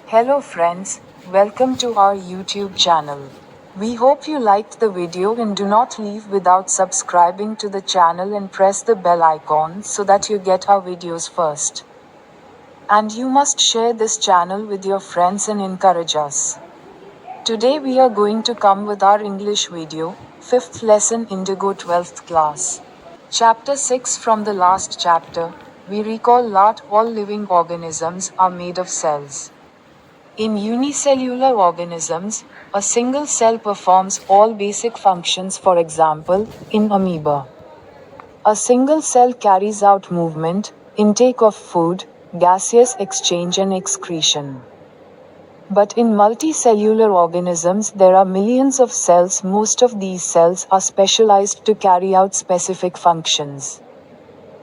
Hello friends, welcome to our YouTube channel. We hope you liked the video and do not leave without subscribing to the channel and press the bell icon so that you get our videos first. And you must share this channel with your friends and encourage us. Today we are going to come with our English video, 5th lesson Indigo 12th class. Chapter 6 from the last chapter, we recall that all living organisms are made of cells. In unicellular organisms, a single cell performs all basic functions. For example, in amoeba, a single cell carries out movement, intake of food, gaseous exchange and excretion. But in multicellular organisms there are millions of cells. Most of these cells are specialized to carry out specific functions.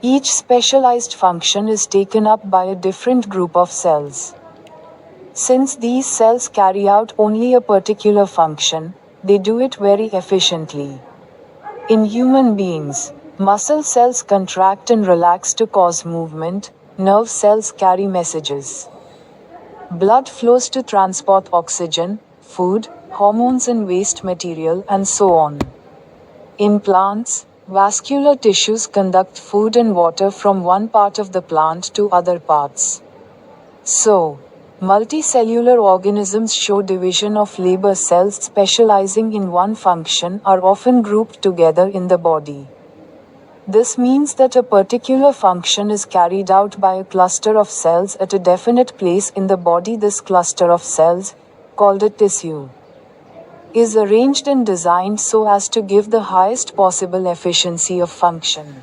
Each specialized function is taken up by a different group of cells. Since these cells carry out only a particular function, they do it very efficiently. In human beings, muscle cells contract and relax to cause movement, nerve cells carry messages. Blood flows to transport oxygen, food, hormones and waste material and so on. In plants, vascular tissues conduct food and water from one part of the plant to other parts. So, multicellular organisms show division of labor. Cells specializing in one function are often grouped together in the body. This means that a particular function is carried out by a cluster of cells at a definite place in the body. This cluster of cells, called a tissue, is arranged and designed so as to give the highest possible efficiency of function.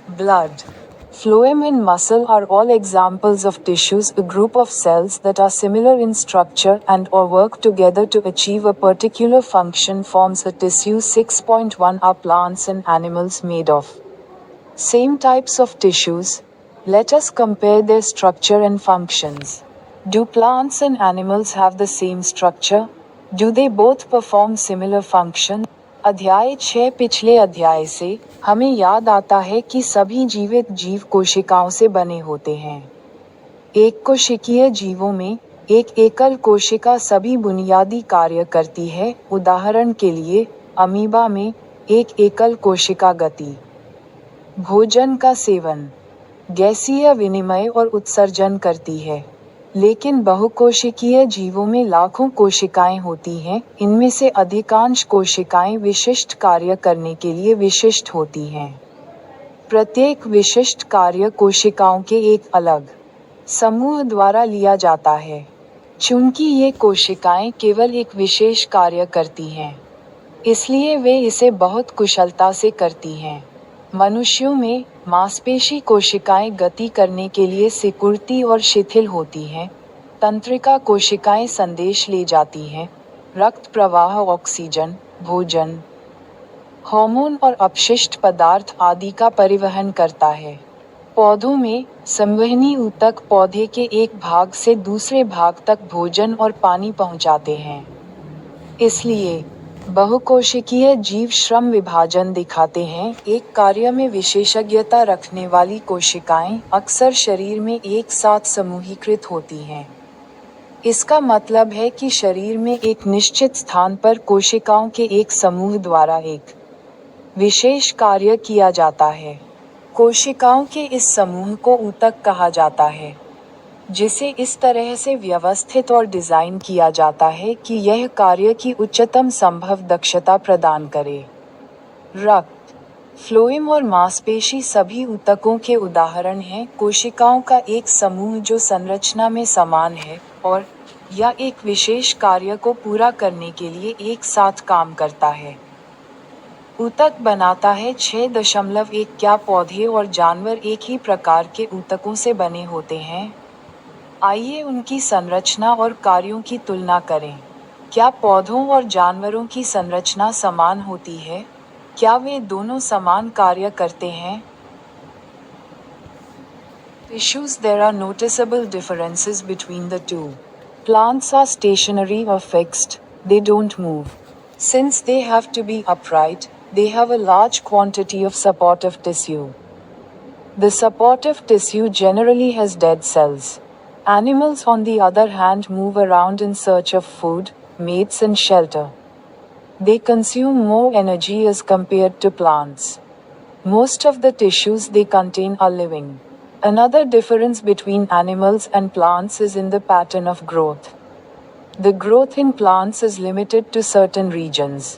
Blood, phloem and muscle are all examples of tissues. A group of cells that are similar in structure and or work together to achieve a particular function forms a tissue. 6.1 Are plants and animals made of same types of tissues? Let us compare their structure and functions. Do plants and animals have the same structure? Do they both perform similar functions? अध्याय 6 पिछले अध्याय से हमें याद आता है कि सभी जीवित जीव कोशिकाओं से बने होते हैं। एक कोशिकीय जीवों में एक एकल कोशिका सभी बुनियादी कार्य करती है। उदाहरण के लिए, अमीबा में एक एकल कोशिका गति, भोजन का सेवन, गैसीय विनिमय और उत्सर्जन करती है। लेकिन बहुकोशिकीय जीवों में लाखों कोशिकाएं होती हैं। इनमें से अधिकांश कोशिकाएं विशिष्ट कार्य करने के लिए विशिष्ट होती हैं। प्रत्येक विशिष्ट कार्य कोशिकाओं के एक अलग समूह द्वारा लिया जाता है। चूंकि ये कोशिकाएं केवल एक विशेष कार्य करती हैं, इसलिए वे इसे बहुत कुशलता से करती हैं। मनुष्यों में मांसपेशी कोशिकाएं गति करने के लिए सिकुड़ती और शिथिल होती हैं। तंत्रिका कोशिकाएं संदेश ले जाती हैं। रक्त प्रवाह ऑक्सीजन, भोजन, हार्मोन और अपशिष्ट पदार्थ आदि का परिवहन करता है। पौधों में संवहनी ऊतक पौधे के एक भाग से दूसरे भाग तक भोजन और पानी पहुंचाते हैं। इसलिए बहुकोशिकीय जीव श्रम विभाजन दिखाते हैं। एक कार्य में विशेषज्ञता रखने वाली कोशिकाएं अक्सर शरीर में एक साथ समूहीकृत होती हैं। इसका मतलब है कि शरीर में एक निश्चित स्थान पर कोशिकाओं के एक समूह द्वारा एक विशेष कार्य किया जाता है। कोशिकाओं के इस समूह को ऊतक कहा जाता है, जिसे इस तरह से व्यवस्थित और डिज़ाइन किया जाता है कि यह कार्य की उच्चतम संभव दक्षता प्रदान करे। रक्त, फ्लोएम और मांसपेशी सभी ऊतकों के उदाहरण हैं। कोशिकाओं का एक समूह जो संरचना में समान है और या एक विशेष कार्य को पूरा करने के लिए एक साथ काम करता है। ऊतक बनाता है। 6.1 क्या पौधे और जानवर एक ही प्रकार के ऊतकों से बने होते हैं? आइए उनकी संरचना और कार्यों की तुलना करें। क्या पौधों और जानवरों की संरचना समान होती है? क्या वे दोनों समान कार्य करते हैं? Tissues. There are noticeable differences between the two. Plants are stationary or fixed, they don't move. Since they have to be upright, they have a large quantity of supportive tissue. The supportive tissue generally has dead cells. Animals, on the other hand, move around in search of food, mates, and shelter. They consume more energy as compared to plants. Most of the tissues they contain are living. Another difference between animals and plants is in the pattern of growth. The growth in plants is limited to certain regions,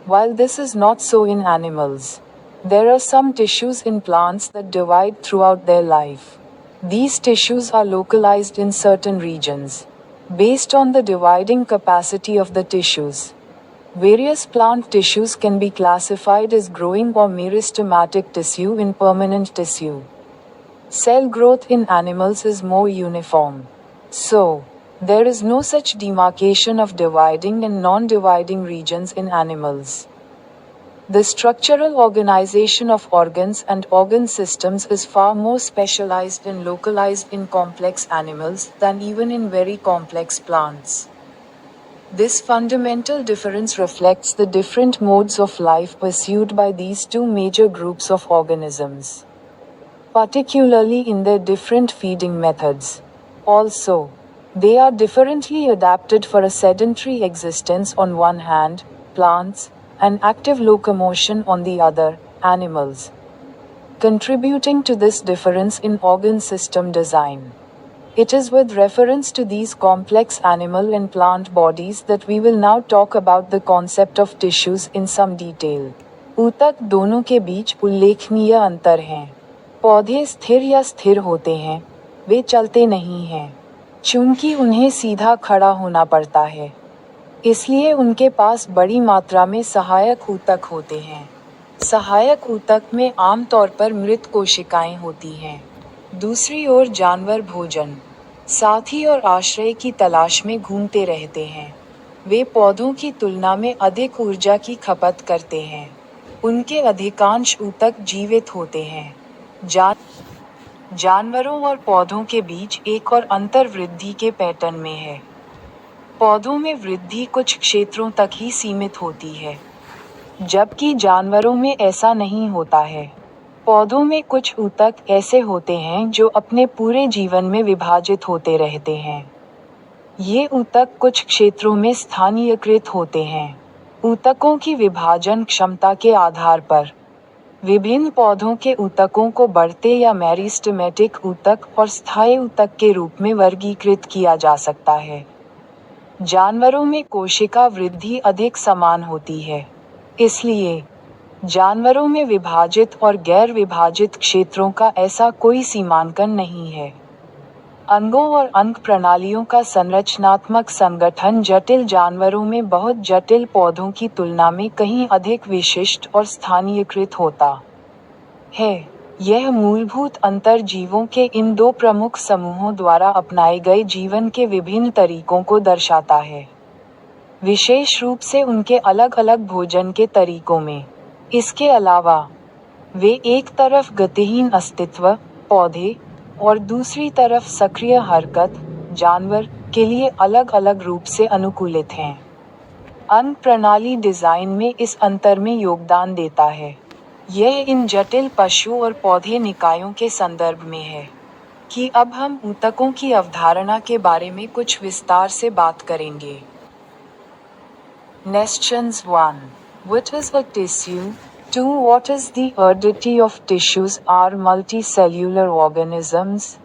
while this is not so in animals. There are some tissues in plants that divide throughout their life. These tissues are localized in certain regions, based on the dividing capacity of the tissues. Various plant tissues can be classified as growing or meristematic tissue and permanent tissue. Cell growth in animals is more uniform. So, there is no such demarcation of dividing and non-dividing regions in animals. The structural organization of organs and organ systems is far more specialized and localized in complex animals than even in very complex plants. This fundamental difference reflects the different modes of life pursued by these two major groups of organisms, particularly in their different feeding methods. Also, they are differently adapted for a sedentary existence on one hand, plants, and active locomotion on the other, animals, contributing to this difference in organ system design. It is with reference to these complex animal and plant bodies that we will now talk about the concept of tissues in some detail. ऊतक दोनों के बीच उल्लेखनीय अंतर हैं। पौधे स्थिर या स्थिर होते हैं, वे चलते नहीं हैं, चूंकि उन्हें सीधा खड़ा होना पड़ता है। इसलिए उनके पास बड़ी मात्रा में सहायक ऊतक होते हैं। सहायक ऊतक में आमतौर पर मृत कोशिकाएं होती हैं। दूसरी ओर जानवर भोजन, साथी और आश्रय की तलाश में घूमते रहते हैं। वे पौधों की तुलना में अधिक ऊर्जा की खपत करते हैं। उनके अधिकांश ऊतक जीवित होते हैं। जानवरों और पौधों के बीच एक और अंतर वृद्धि के पैटर्न में है। पौधों में वृद्धि कुछ क्षेत्रों तक ही सीमित होती है, जबकि जानवरों में ऐसा नहीं होता है। पौधों में कुछ ऊतक ऐसे होते हैं जो अपने पूरे जीवन में विभाजित होते रहते हैं। ये ऊतक कुछ क्षेत्रों में स्थानीयकृत होते हैं। ऊतकों की विभाजन क्षमता के आधार पर विभिन्न पौधों के ऊतकों को बढ़ते या मेरिस्टेमेटिक ऊतक और स्थायी ऊतक के रूप में वर्गीकृत किया जा सकता है। जानवरों में कोशिका वृद्धि अधिक समान होती है, इसलिए जानवरों में विभाजित और गैर विभाजित क्षेत्रों का ऐसा कोई सीमांकन नहीं है। अंगों और अंग प्रणालियों का संरचनात्मक संगठन जटिल जानवरों में बहुत जटिल पौधों की तुलना में कहीं अधिक विशिष्ट और स्थानीयकृत होता है। यह मूलभूत अंतर जीवों के इन दो प्रमुख समूहों द्वारा अपनाए गए जीवन के विभिन्न तरीकों को दर्शाता है, विशेष रूप से उनके अलग अलग भोजन के तरीकों में। इसके अलावा वे एक तरफ गतिहीन अस्तित्व, पौधे, और दूसरी तरफ सक्रिय हरकत, जानवर, के लिए अलग अलग रूप से अनुकूलित हैं। अंग प्रणाली डिजाइन में इस अंतर में योगदान देता है। यह इन जटिल पशु और पौधे निकायों के संदर्भ में है कि अब हम ऊतकों की अवधारणा के बारे में कुछ विस्तार से बात करेंगे। Questions 1. What is a tissue? 2. What is the heredity of tissues? Are multicellular organisms?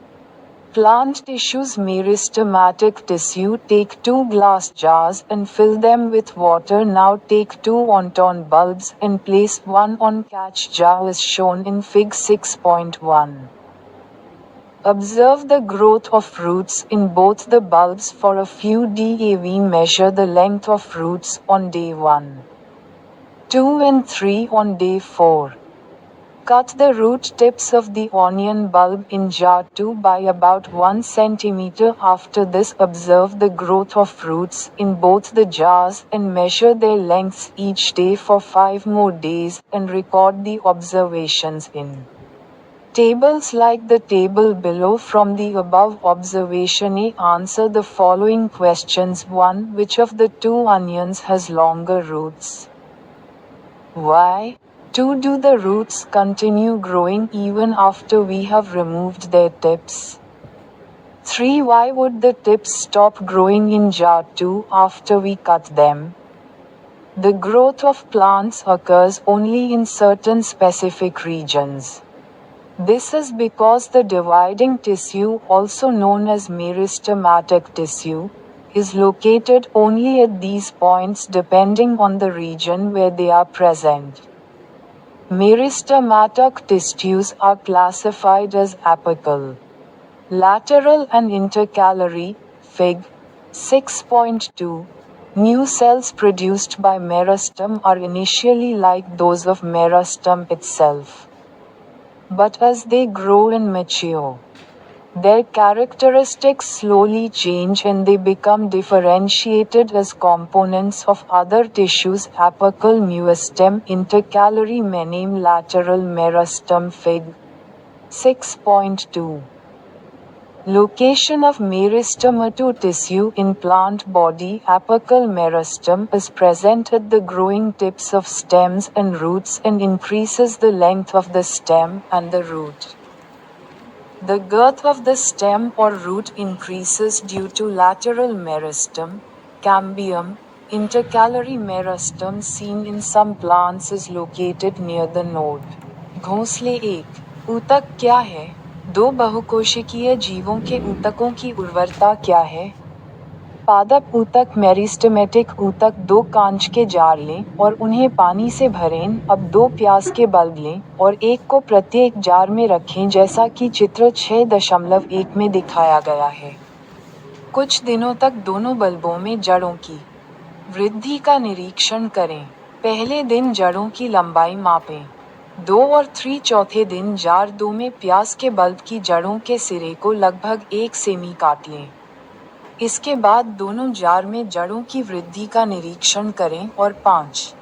Plant tissues meristematic tissue. Take 2 glass jars and fill them with water. Now take 2 wonton bulbs and place one on catch jar as shown in Fig 6.1. Observe the growth of roots in both the bulbs for a few days. Measure the length of roots on day 1, 2 and 3 on day 4. Cut the root tips of the onion bulb in jar 2 by about 1 cm. After this, observe the growth of roots in both the jars and measure their lengths each day for 5 more days and record the observations in tables like the table below. From the above observation, answer the following questions. 1. Which of the two onions has longer roots? Why? 2. Do the roots continue growing even after we have removed their tips? 3. Why would the tips stop growing in jar 2 after we cut them? The growth of plants occurs only in certain specific regions. This is because the dividing tissue, also known as meristematic tissue, is located only at these points depending on the region where they are present. Meristematic tissues are classified as apical, lateral and intercalary. Fig. 6.2. New cells produced by meristem are initially like those of meristem itself. But as they grow and mature, their characteristics slowly change and they become differentiated as components of other tissues. Apical meristem, intercalary mename, lateral meristem. Fig. 6.2. Location of meristematic tissue in plant body. Apical meristem is present at the growing tips of stems and roots and increases the length of the stem and the root. The girth of the stem or root increases due to lateral meristem. Cambium, intercalary meristem seen in some plants is located near the node. घोंसले 1. ऊतक क्या है? 2. बहुकोशिकीय जीवों के ऊतकों की उर्वरता क्या है? पादप ऊतक, मेरिस्टेमेटिक ऊतक। 2 कांच के जार लें और उन्हें पानी से भरें। अब 2 प्याज के बल्ब लें और एक को प्रत्येक जार में रखें जैसा कि चित्र 6.1 में दिखाया गया है। कुछ दिनों तक दोनों बल्बों में जड़ों की वृद्धि का निरीक्षण करें। पहले दिन जड़ों की लंबाई मापें। 2 और 3 चौथे दिन जार 2 में प्याज के बल्ब की जड़ों के सिरे को लगभग 1 सेमी काट लें। इसके बाद दोनों जार में जड़ों की वृद्धि का निरीक्षण करें और 5